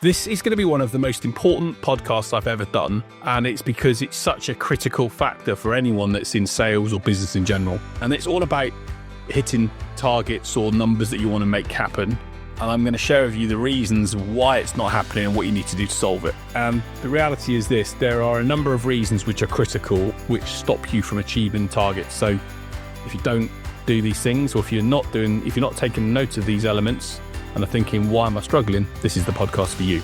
This is going to be one of the most important podcasts I've ever done, and it's because it's such a critical factor for anyone that's in sales or business in general. And it's all about hitting targets or numbers that you want to make happen. And I'm going to share with you the reasons why it's not happening and what you need to do to solve it. And the reality is this: there are a number of reasons which are critical, which stop you from achieving targets. So if you don't do these things, or if you're not taking note of these elements and are thinking, why am I struggling? This is the podcast for you.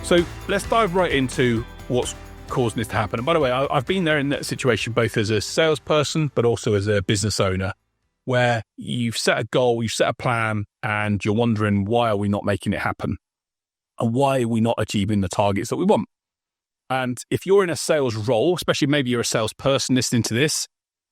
So let's dive right into what's causing this to happen. And by the way, I've been there in that situation, both as a salesperson, but also as a business owner, where you've set a goal, you've set a plan, and you're wondering, why are we not making it happen? And why are we not achieving the targets that we want? And if you're in a sales role, especially maybe you're a salesperson listening to this,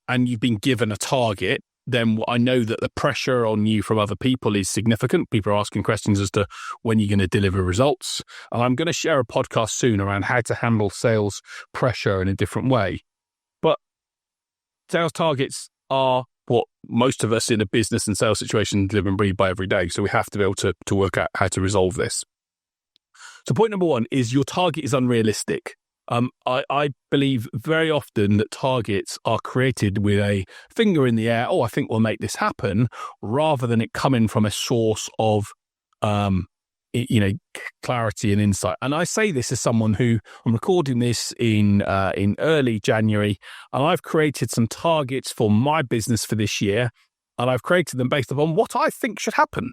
and you've been given a target, then I know that the pressure on you from other people is significant. People are asking questions as to when you're going to deliver results. And I'm going to share a podcast soon around how to handle sales pressure in a different way. But sales targets are what most of us in a business and sales situation live and breathe by every day. So we have to be able to work out how to resolve this. So point number one is your target is unrealistic. I believe very often that targets are created with a finger in the air. Oh, I think we'll make this happen, rather than it coming from a source of, clarity and insight. And I say this as someone who, I'm recording this in early January, and I've created some targets for my business for this year, and I've created them based upon what I think should happen.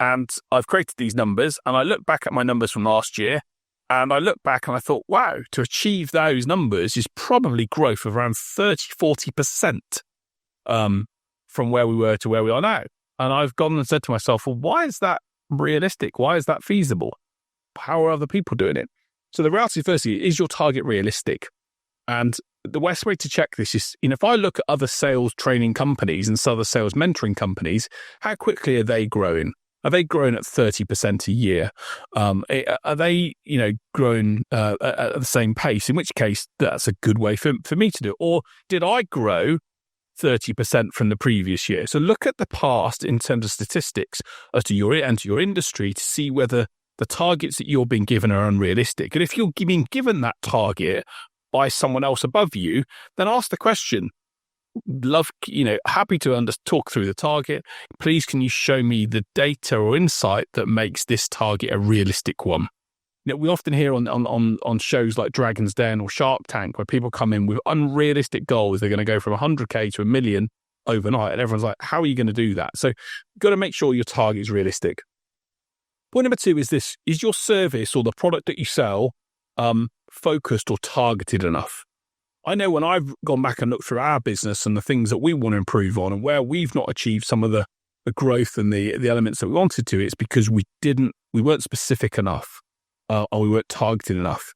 And I've created these numbers, and I look back at my numbers from last year. And I look back and I thought, wow, to achieve those numbers is probably growth of around 30-40% from where we were to where we are now. And I've gone and said to myself, well, why is that realistic? Why is that feasible? How are other people doing it? So the reality, firstly, is your target realistic? And the best way to check this is, if I look at other sales training companies and other sales mentoring companies, how quickly are they growing? Are they growing at 30% a year? Are they, growing at the same pace? In which case, that's a good way for me to do it. Or did I grow 30% from the previous year? So look at the past in terms of statistics as to your industry to see whether the targets that you're being given are unrealistic. And if you're being given that target by someone else above you, then ask the question. Happy to talk through the target. Please, can you show me the data or insight that makes this target a realistic one? We often hear on shows like Dragon's Den or Shark Tank where people come in with unrealistic goals. They're going to go from 100K to 1 million overnight. And everyone's like, how are you going to do that? So you've got to make sure your target is realistic. Point number two is this: is your service or the product that you sell focused or targeted enough? I know when I've gone back and looked through our business and the things that we want to improve on and where we've not achieved some of the growth and the elements that we wanted to, it's because we weren't specific enough or we weren't targeted enough.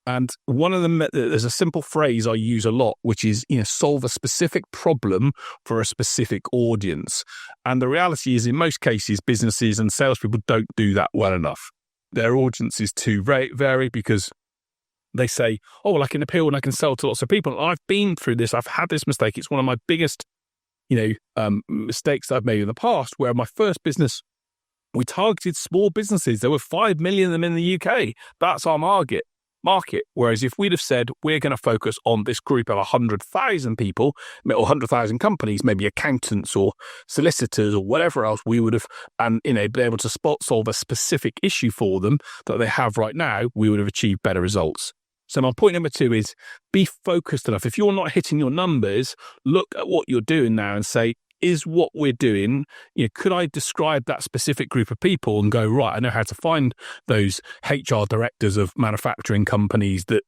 And one of them, there's a simple phrase I use a lot, which is, solve a specific problem for a specific audience. And the reality is, in most cases, businesses and salespeople don't do that well enough. Their audiences too vary because they say, oh, well, I can appeal and I can sell to lots of people. I've been through this. I've had this mistake. It's one of my biggest, mistakes that I've made in the past, where my first business, we targeted small businesses. There were 5 million of them in the UK. That's our market. Whereas if we'd have said, we're going to focus on this group of 100,000 people or 100,000 companies, maybe accountants or solicitors or whatever else, we would have, been able to solve a specific issue for them that they have right now, we would have achieved better results. So my point number two is be focused enough. If you're not hitting your numbers, look at what you're doing now and say, is what we're doing, could I describe that specific group of people and go, right, I know how to find those HR directors of manufacturing companies that,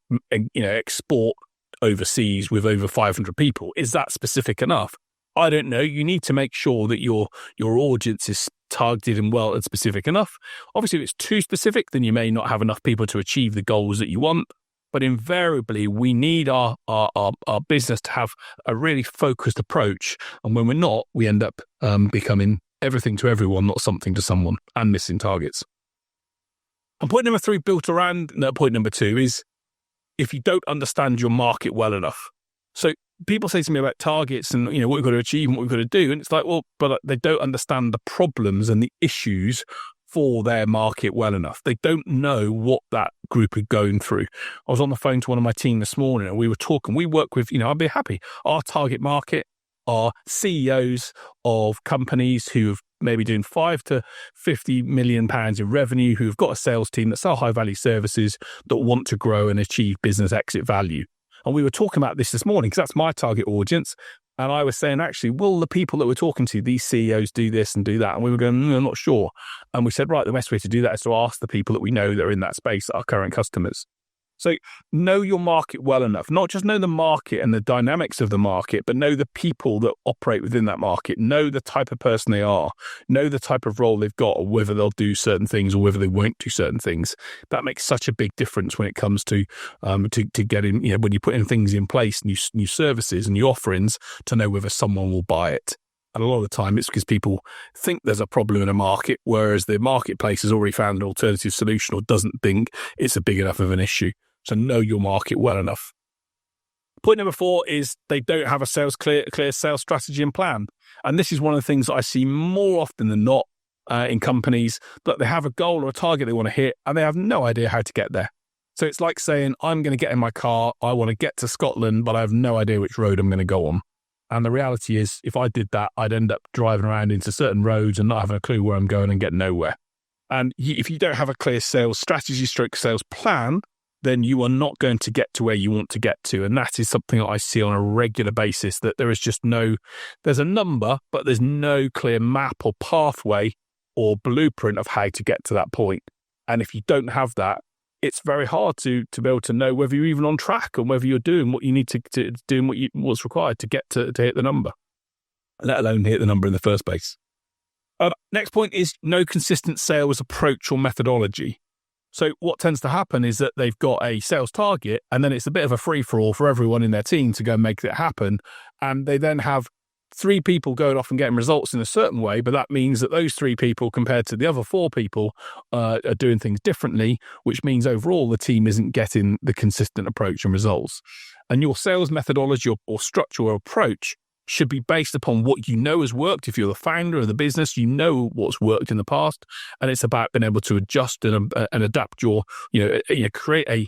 export overseas with over 500 people. Is that specific enough? I don't know. You need to make sure that your audience is targeted and well and specific enough. Obviously, if it's too specific, then you may not have enough people to achieve the goals that you want. But invariably, we need our business to have a really focused approach. And when we're not, we end up becoming everything to everyone, not something to someone, and missing targets. And point number three, built around point number two, is if you don't understand your market well enough. So people say to me about targets and, what we've got to achieve and what we've got to do. And it's like, well, but they don't understand the problems and the issues for their market well enough. They don't know what that group are going through. I was on the phone to one of my team this morning and we were talking. We work with, I'd be happy. Our target market are CEOs of companies who have maybe doing 5 to 50 million pounds in revenue, who've got a sales team that sell high value services that want to grow and achieve business exit value. And we were talking about this morning because that's my target audience. And I was saying, actually, will the people that we're talking to, these CEOs, do this and do that? And we were going, I'm not sure. And we said, right, the best way to do that is to ask the people that we know that are in that space, our current customers. So know your market well enough, not just know the market and the dynamics of the market, but know the people that operate within that market, know the type of person they are, know the type of role they've got, or whether they'll do certain things or whether they won't do certain things. That makes such a big difference when it comes to getting, when you put in things in place, new services and new offerings, to know whether someone will buy it. And a lot of the time it's because people think there's a problem in a market, whereas the marketplace has already found an alternative solution or doesn't think it's a big enough of an issue. So know your market well enough. Point number 4 is they don't have a clear sales strategy and plan. And this is one of the things that I see more often than not in companies, that they have a goal or a target they want to hit and they have no idea how to get there. So it's like saying, I'm going to get in my car, I want to get to Scotland, but I have no idea which road I'm going to go on. And the reality is, if I did that, I'd end up driving around into certain roads and not having a clue where I'm going and get nowhere. And if you don't have a clear sales strategy / sales plan, then you are not going to get to where you want to get to. And that is something that I see on a regular basis, that there is just there's a number, but there's no clear map or pathway or blueprint of how to get to that point. And if you don't have that, it's very hard to be able to know whether you're even on track and whether you're doing what you need to do and what's required to get to hit the number, let alone hit the number in the first place. Next point is no consistent sales approach or methodology. So what tends to happen is that they've got a sales target and then it's a bit of a free-for-all for everyone in their team to go and make it happen. And they then have 3 people going off and getting results in a certain way, but that means that those 3 people compared to the other 4 people are doing things differently, which means overall the team isn't getting the consistent approach and results. And your sales methodology or structure or approach should be based upon what you know has worked. If you're the founder of the business, you know what's worked in the past, and it's about being able to adjust and adapt your, create a,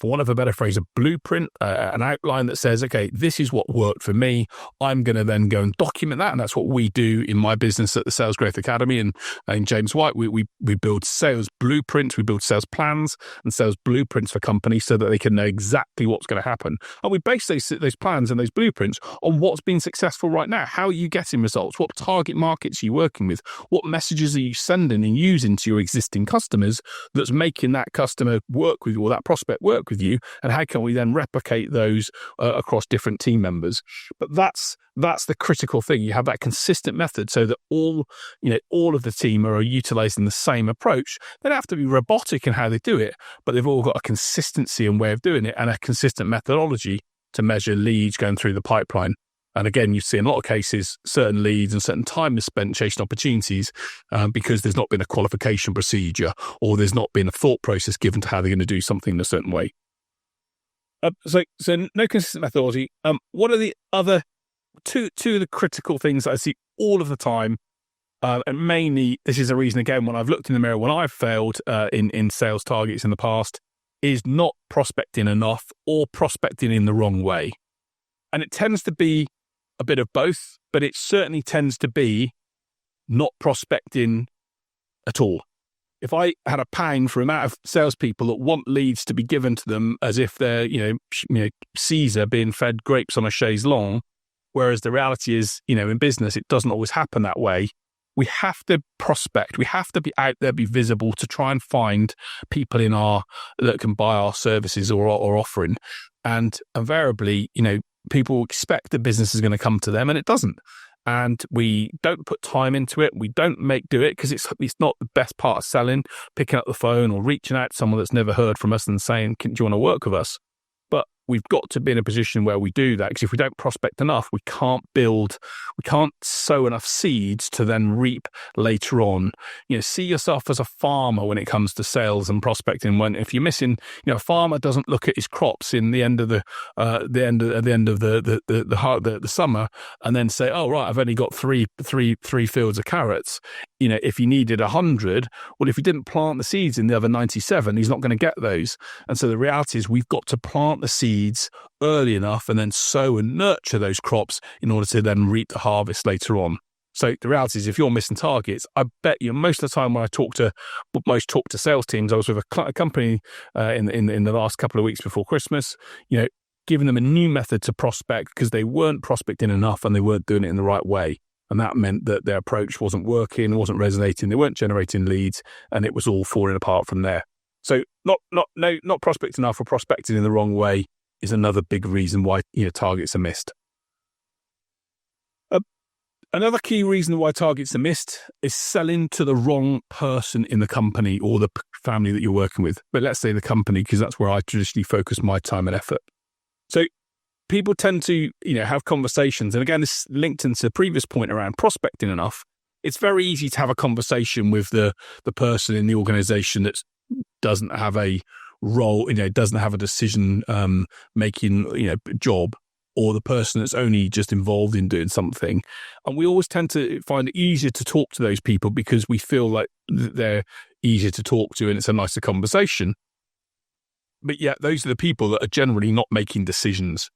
for want of a better phrase, a blueprint, an outline that says, okay, this is what worked for me. I'm going to then go and document that. And that's what we do in my business at the Sales Growth Academy. And in James White, we build sales blueprints, we build sales plans and sales blueprints for companies so that they can know exactly what's going to happen. And we base those plans and those blueprints on what's been successful right now. How are you getting results? What target markets are you working with? What messages are you sending and using to your existing customers that's making that customer work with you or that prospect work with you, and how can we then replicate those across different team members? But that's the critical thing. You have that consistent method so that all of the team are utilizing the same approach. They don't have to be robotic in how they do it, but they've all got a consistency and way of doing it and a consistent methodology to measure leads going through the pipeline. And again, you see in a lot of cases, certain leads and certain time is spent chasing opportunities because there's not been a qualification procedure or there's not been a thought process given to how they're going to do something in a certain way. So no consistent methodology. What are the other two of the critical things that I see all of the time? And mainly, this is a reason, again, when I've looked in the mirror, when I've failed in sales targets in the past, is not prospecting enough or prospecting in the wrong way. And it tends to be a bit of both, but it certainly tends to be not prospecting at all. If I had a pound for the amount of salespeople that want leads to be given to them as if they're, Caesar being fed grapes on a chaise longue, whereas the reality is, in business, it doesn't always happen that way. We have to prospect. We have to be out there, be visible to try and find people that can buy our services or offering. And invariably, people expect the business is going to come to them, and it doesn't. And we don't put time into it. We don't do it because it's not the best part of selling, picking up the phone or reaching out to someone that's never heard from us and saying, do you want to work with us? But we've got to be in a position where we do that, because if we don't prospect enough, we can't sow enough seeds to then reap later on. See yourself as a farmer when it comes to sales and prospecting. If you're missing, a farmer doesn't look at his crops in the end of the summer and then say, oh right, I've only got three fields of carrots. if he needed 100, well, if he didn't plant the seeds in the other 97, he's not going to get those. And so the reality is we've got to plant the seeds early enough and then sow and nurture those crops in order to then reap the harvest later on. So the reality is if you're missing targets, I bet you most of the time when I talk to sales teams, I was with a company in the last couple of weeks before Christmas, giving them a new method to prospect because they weren't prospecting enough and they weren't doing it in the right way. And that meant that their approach wasn't working, wasn't resonating, they weren't generating leads, and it was all falling apart from there. So not prospecting enough or prospecting in the wrong way is another big reason why targets are missed. Another key reason why targets are missed is selling to the wrong person in the company or the family that you're working with. But let's say the company, because that's where I traditionally focus my time and effort. So people tend to, have conversations. And again, this linked into the previous point around prospecting enough. It's very easy to have a conversation with the person in the organization that doesn't have a role, doesn't have a decision making, job, or the person that's only just involved in doing something. And we always tend to find it easier to talk to those people because we feel like they're easier to talk to and it's a nicer conversation. But yet those are the people that are generally not making decisions.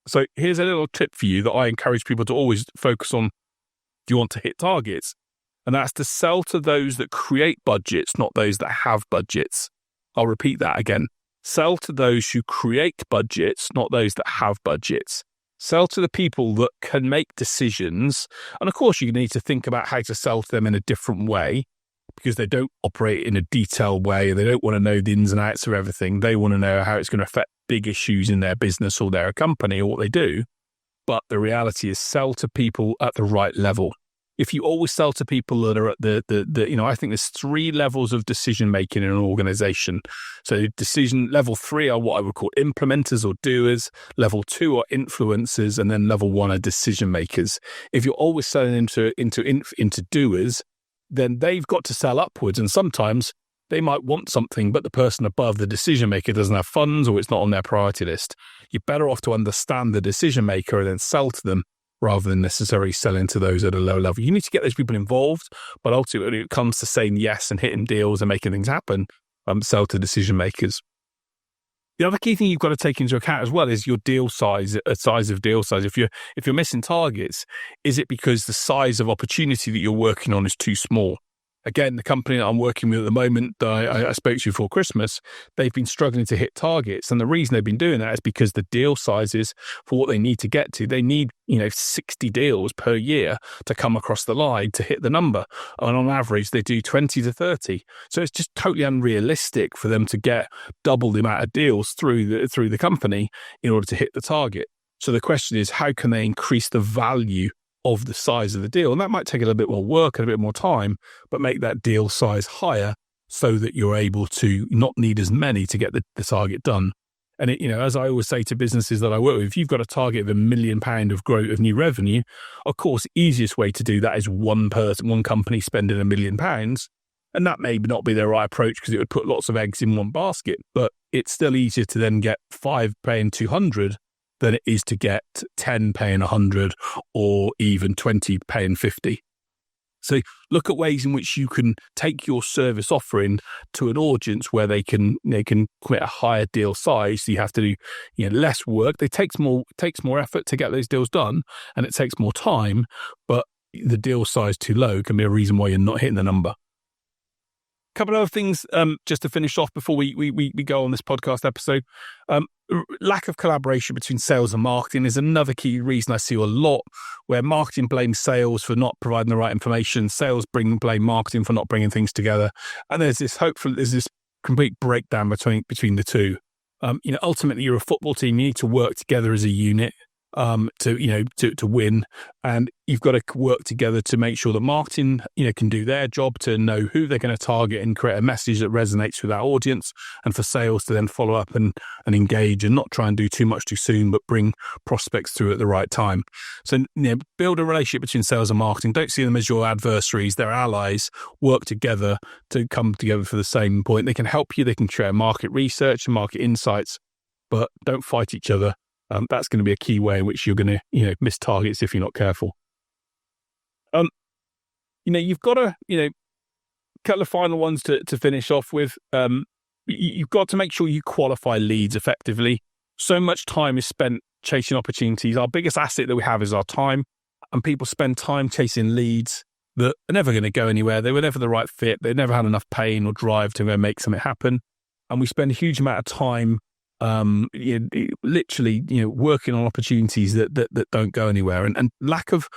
So here's a little tip for you that I encourage people to always focus on if you want to hit targets. And that's to sell to those that create budgets, not those that have budgets. I'll repeat that again. Sell to those who create budgets, not those that have budgets. Sell to the people that can make decisions. And of course, you need to think about how to sell to them in a different way because they don't operate in a detailed way. They don't want to know the ins and outs of everything. They want to know how it's going to affect big issues in their business or their company or what they do. But the reality is sell to people at the right level. If you always sell to people that are at I think there's 3 levels of decision making in an organization. So level 3 are what I would call implementers or doers. Level 2 are influencers, and then level 1 are decision makers. If you're always selling into doers, then they've got to sell upwards, and sometimes they might want something, but the person above the decision maker doesn't have funds or it's not on their priority list. You're better off to understand the decision maker and then sell to them, rather than necessarily selling to those at a low level. You need to get those people involved, but ultimately when it comes to saying yes and hitting deals and making things happen, sell to decision makers. The other key thing you've got to take into account as well is your deal size, size of deal size. If you're missing targets, is it because the size of opportunity that you're working on is too small? Again, the company that I'm working with at the moment that I spoke to before Christmas, they've been struggling to hit targets. And the reason they've been doing that is because the deal sizes for what they need to get to, they need 60 deals per year to come across the line to hit the number. And on average, they do 20 to 30. So it's just totally unrealistic for them to get double the amount of deals through the company in order to hit the target. So the question is, how can they increase the value of the size of the deal? And that might take a little bit more work and a bit more time, but make that deal size higher so that you're able to not need as many to get the target done. And as I always say to businesses that I work with, if you've got a target of £1 million of growth of new revenue, of course, the easiest way to do that is one company spending £1 million. And that may not be the right approach because it would put lots of eggs in one basket, but it's still easier to then get 5 paying 200 than it is to get 10 paying 100 or even 20 paying 50. So look at ways in which you can take your service offering to an audience where they can commit a higher deal size. So you have to do less work. It takes more effort to get those deals done, and it takes more time. But the deal size too low can be a reason why you're not hitting the number. A couple of other things just to finish off before we go on this podcast episode. Lack of collaboration between sales and marketing is another key reason I see a lot where marketing blames sales for not providing the right information. Sales blame marketing for not bringing things together. And there's this complete breakdown between the two. Ultimately, you're a football team. You need to work together as a unit to win, and you've got to work together to make sure that marketing can do their job to know who they're going to target and create a message that resonates with that audience, and for sales to then follow up and engage and not try and do too much too soon, but bring prospects through at the right time. So build a relationship between sales and marketing. Don't see them as your adversaries. They're allies. Work together to come together for the same point. They can help you. They can share market research and market insights, but don't fight each other. That's going to be a key way in which you're going to, miss targets if you're not careful. you've got to, couple of final ones to finish off with. You've got to make sure you qualify leads effectively. So much time is spent chasing opportunities. Our biggest asset that we have is our time, and people spend time chasing leads that are never going to go anywhere. They were never the right fit. They never had enough pain or drive to go make something happen. And we spend a huge amount of time literally, working on opportunities that don't go anywhere. And lack of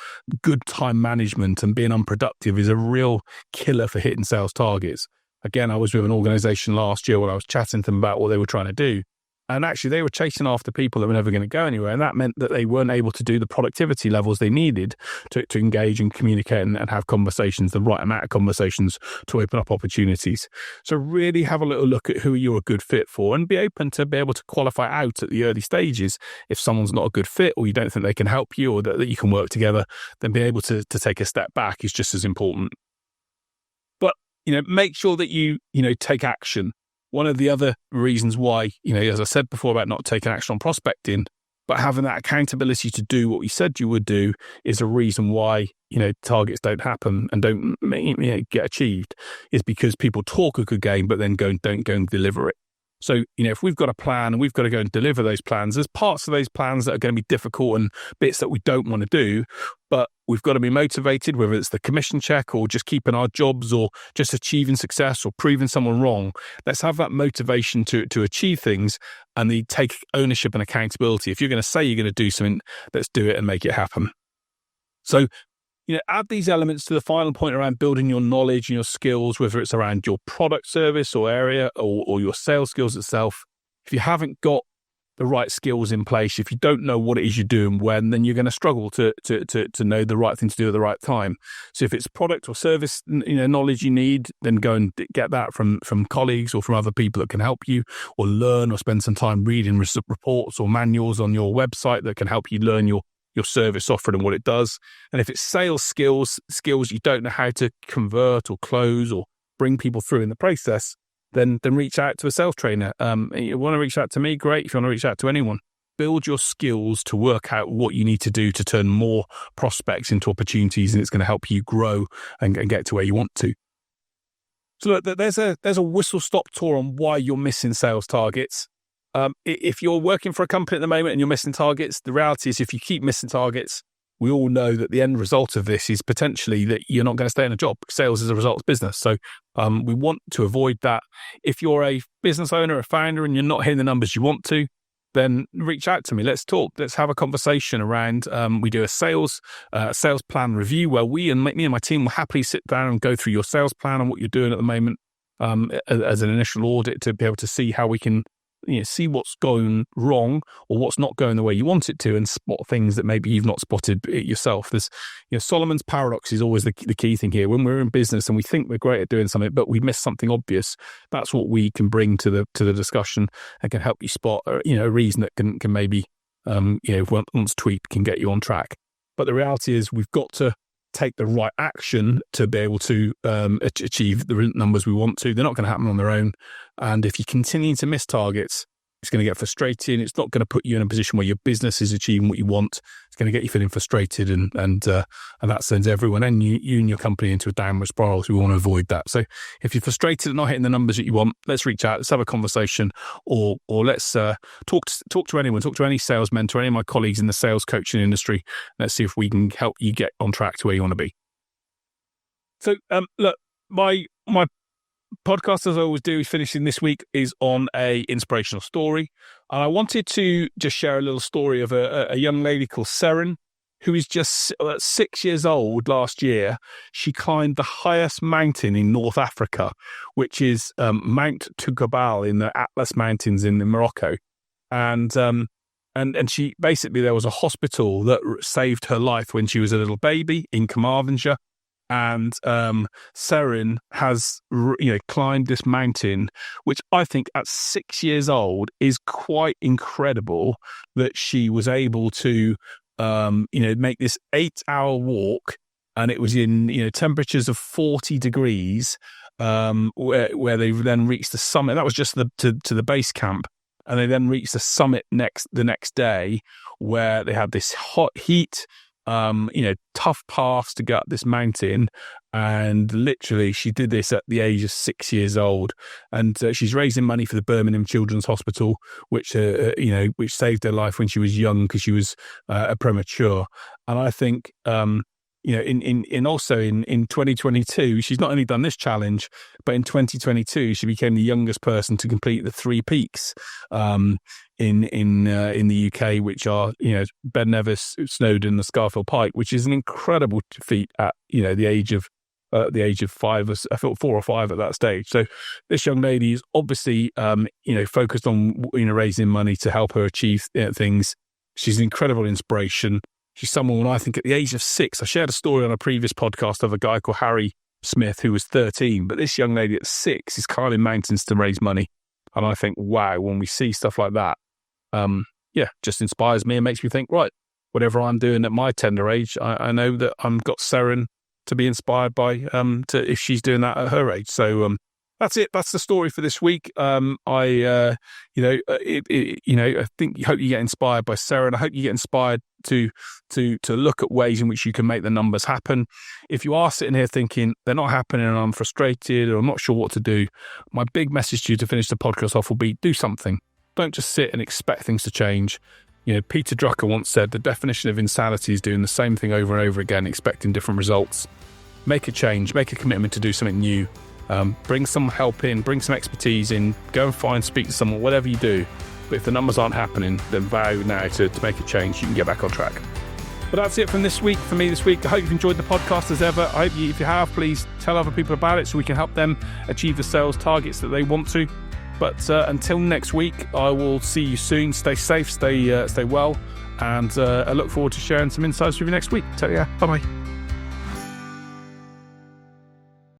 good time management and being unproductive is a real killer for hitting sales targets. Again, I was with an organization last year where I was chatting to them about what they were trying to do. And actually, they were chasing after people that were never going to go anywhere. And that meant that they weren't able to do the productivity levels they needed to engage and communicate and have conversations, the right amount of conversations to open up opportunities. So really have a little look at who you're a good fit for and be open to be able to qualify out at the early stages. If someone's not a good fit or you don't think they can help you or that you can work together, then be able to take a step back is just as important. But, make sure that you take action. One of the other reasons why, as I said before about not taking action on prospecting, but having that accountability to do what you said you would do is a reason why, targets don't happen and don't get achieved, is because people talk a good game, but then don't go and deliver it. So, if we've got a plan and we've got to go and deliver those plans, there's parts of those plans that are going to be difficult and bits that we don't want to do, but we've got to be motivated, whether it's the commission check or just keeping our jobs or just achieving success or proving someone wrong. Let's have that motivation to achieve things and take ownership and accountability. If you're going to say you're going to do something, let's do it and make it happen. So, add these elements to the final point around building your knowledge and your skills, whether it's around your product, service or area or your sales skills itself. If you haven't got the right skills in place, if you don't know what it is you're doing when, then you're going to struggle to know the right thing to do at the right time. So if it's product or service, knowledge you need, then go and get that from colleagues or from other people that can help you, or learn or spend some time reading reports or manuals on your website that can help you learn your service offering and what it does. And if it's sales skills you don't know how to convert or close or bring people through in the process, then reach out to a sales trainer. You want to reach out to me, great. If you want to reach out to anyone, build your skills to work out what you need to do to turn more prospects into opportunities, and it's going to help you grow and get to where you want to. So look, there's a whistle-stop tour on why you're missing sales targets. If you're working for a company at the moment and you're missing targets, the reality is if you keep missing targets, we all know that the end result of this is potentially that you're not going to stay in a job. Sales is a results business. So we want to avoid that. If you're a business owner, a founder, and you're not hitting the numbers you want to, then reach out to me. Let's talk. Let's have a conversation around, we do a sales plan review where me and my team will happily sit down and go through your sales plan and what you're doing at the moment as an initial audit to be able to see how we can see what's going wrong or what's not going the way you want it to, and spot things that maybe you've not spotted yourself. There's, Solomon's paradox is always the key thing here. When we're in business and we think we're great at doing something, but we miss something obvious, that's what we can bring to the discussion and can help you spot, a reason that can maybe, once tweaked, can get you on track. But the reality is we've got to take the right action to be able to achieve the numbers we want to. They're not going to happen on their own. And if you continue to miss targets, it's going to get frustrating. It's not going to put you in a position where your business is achieving what you want. It's going to get you feeling frustrated, and that sends everyone and you and your company into a downward spiral. So we want to avoid that. So if you're frustrated and not hitting the numbers that you want, let's reach out. Let's have a conversation, or let's talk to anyone. Talk to any sales mentor, any of my colleagues in the sales coaching industry. Let's see if we can help you get on track to where you want to be. So look, my podcast, as I always do, finishing this week, is on a inspirational story. And I wanted to just share a little story of a young lady called Seren, who is just 6 years old last year. She climbed the highest mountain in North Africa, which is Mount Toubkal in the Atlas Mountains in Morocco. And she basically, there was a hospital that saved her life when she was a little baby in Carmarthenshire. And Seren has climbed this mountain, which I think at 6 years old is quite incredible that she was able to make this 8-hour walk, and it was in temperatures of 40 degrees where they then reached the summit. That was just to the base camp, and they then reached the summit the next day, where they had this hot heat. tough paths to get up this mountain. And literally, she did this at the age of 6 years old. And she's raising money for the Birmingham Children's Hospital, which saved her life when she was young because she was premature. And I think, in 2022, she's not only done this challenge, but in 2022, she became the youngest person to complete the 3 peaks in the UK, which are Ben Nevis, Snowdon, and the Scafell Pike, which is an incredible feat at the age of 5. I felt 4 or 5 at that stage. So this young lady is obviously focused on raising money to help her achieve things. She's an incredible inspiration. She's someone, I think, at the age of 6, I shared a story on a previous podcast of a guy called Harry Smith who was 13, but this young lady at 6 is climbing mountains to raise money. And I think, wow, when we see stuff like that, just inspires me and makes me think, right, whatever I'm doing at my tender age, I know that I've got Seren to be inspired by if she's doing that at her age. So that's it. That's the story for this week. I hope you get inspired by Seren. I hope you get inspired to look at ways in which you can make the numbers happen. If you are sitting here thinking they're not happening and I'm frustrated or I'm not sure what to do, my big message to you to finish the podcast off will be do something. Don't just sit and expect things to change. Peter Drucker once said the definition of insanity is doing the same thing over and over again, expecting different results. Make a change, make a commitment to do something new. Bring some help in, bring some expertise in, go and speak to someone, whatever you do. But if the numbers aren't happening, then vow now to make a change. You can get back on track. But that's it from this week, for me this week. I hope you've enjoyed the podcast as ever. I hope if you have, please tell other people about it so we can help them achieve the sales targets that they want to. But until next week, I will see you soon. Stay safe, stay well, and I look forward to sharing some insights with you next week. Take care. Bye-bye.